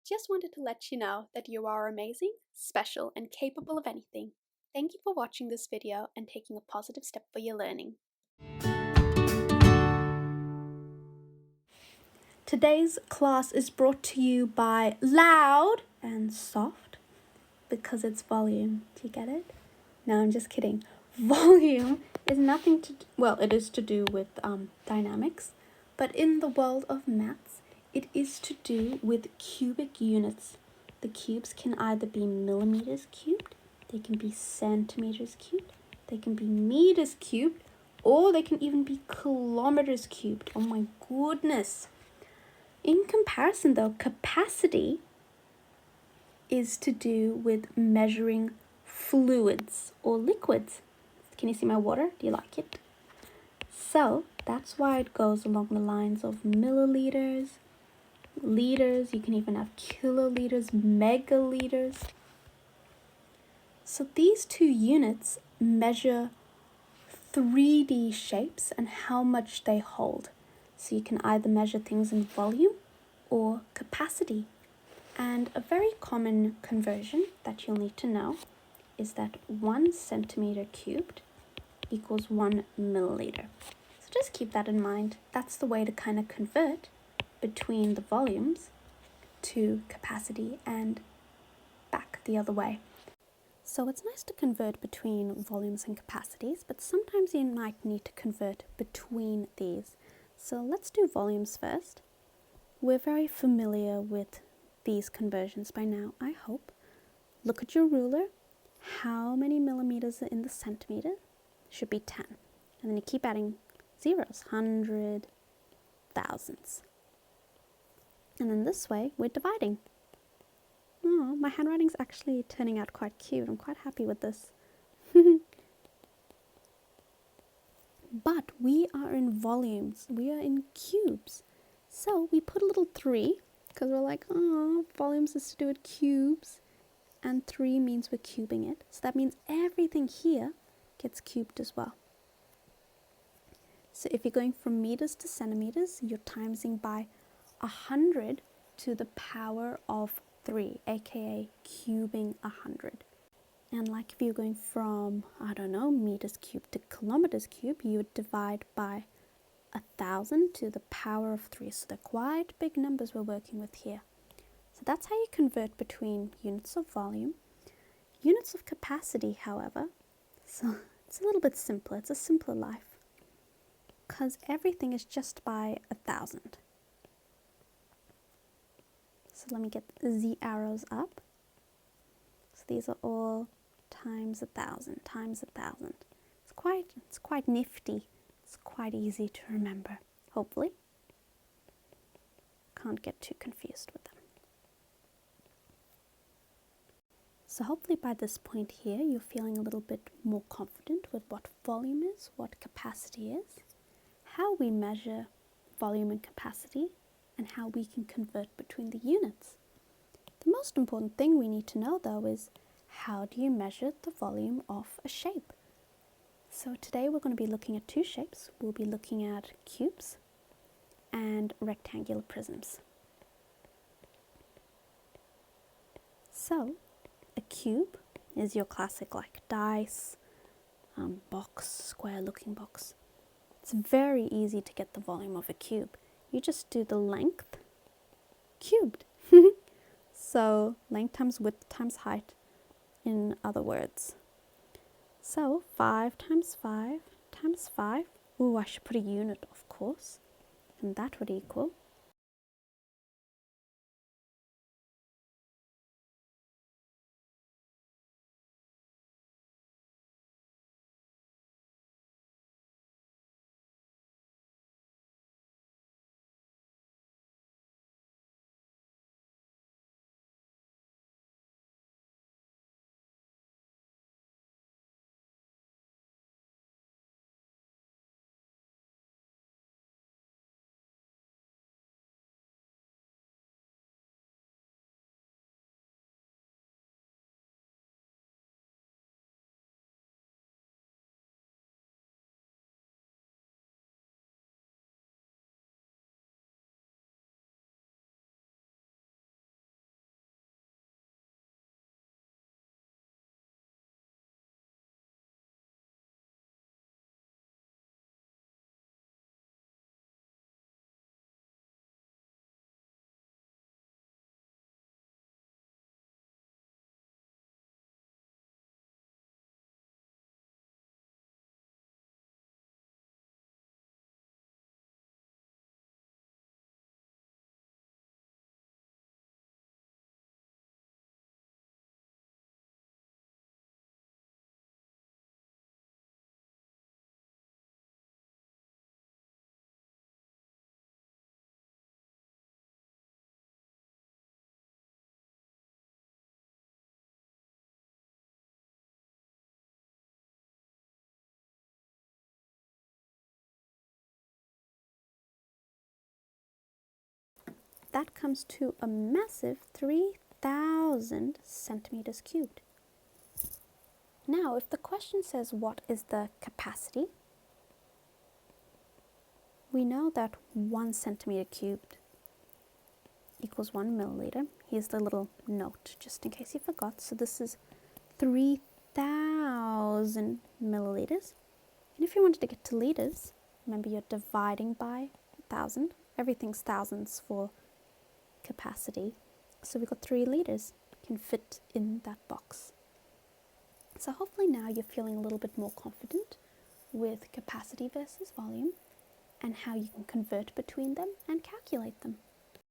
Just wanted to let you know that you are amazing, special, and capable of anything. Thank you for watching this video and taking a positive step for your learning. Today's class is brought to you by Loud and Soft because it's volume. Do you get it? No, I'm just kidding. Volume is nothing to do, well, it is to do with dynamics, but in the world of maths, it is to do with cubic units. The cubes can either be millimeters cubed, they can be centimeters cubed, they can be meters cubed, or they can even be kilometers cubed. Oh my goodness. In comparison though, capacity is to do with measuring fluids or liquids. Can you see my water? Do you like it? So that's why it goes along the lines of milliliters, liters, you can even have kiloliters, megaliters. So these two units measure 3D shapes and how much they hold. So you can either measure things in volume or capacity. And a very common conversion that you'll need to know is that 1 centimeter cubed equals 1 milliliter. So just keep that in mind. That's the way to kind of convert between the volumes to capacity and back the other way. So it's nice to convert between volumes and capacities, but sometimes you might need to convert between these. So let's do volumes first. We're very familiar with these conversions by now, I hope. Look at your ruler. How many millimeters are in the centimeter? Should be 10. And then you keep adding zeros, 100, thousands. And then this way, we're dividing. Oh, my handwriting's actually turning out quite cute. I'm quite happy with this. But we are in volumes. We are in cubes. So we put a little 3 because we're like, oh, volumes is to do with cubes. And 3 means we're cubing it. So that means everything here gets cubed as well. So if you're going from meters to centimeters, you're timesing by 100 to the power of 3, aka cubing 100. And like if you're going from, I don't know, meters cubed to kilometers cubed, you would divide by 1,000 to the power of 3. So they're quite big numbers we're working with here. So that's how you convert between units of volume. Units of capacity, however, so it's a little bit simpler. It's a simpler life because everything is just by 1,000. So let me get the arrows up. So these are all times 1,000, times 1,000. It's quite nifty. It's quite easy to remember, hopefully. Can't get too confused with them. So hopefully by this point here, you're feeling a little bit more confident with what volume is, what capacity is, how we measure volume and capacity, and how we can convert between the units. The most important thing we need to know though is how do you measure the volume of a shape? So today we're going to be looking at two shapes. We'll be looking at cubes and rectangular prisms. So a cube is your classic like dice, box, square looking box. It's very easy to get the volume of a cube. You just do the length cubed. So length times width times height, in other words. So 5 times 5 times 5. Ooh, I should put a unit, of course. And that would equal that comes to a massive 3,000 centimeters cubed. Now, if the question says what is the capacity, we know that 1 centimeter cubed equals 1 milliliter. Here's the little note, just in case you forgot. So this is 3,000 milliliters. And if you wanted to get to liters, remember you're dividing by 1,000. Everything's thousands for capacity. So we've got 3 liters can fit in that box. So hopefully now you're feeling a little bit more confident with capacity versus volume and how you can convert between them and calculate them.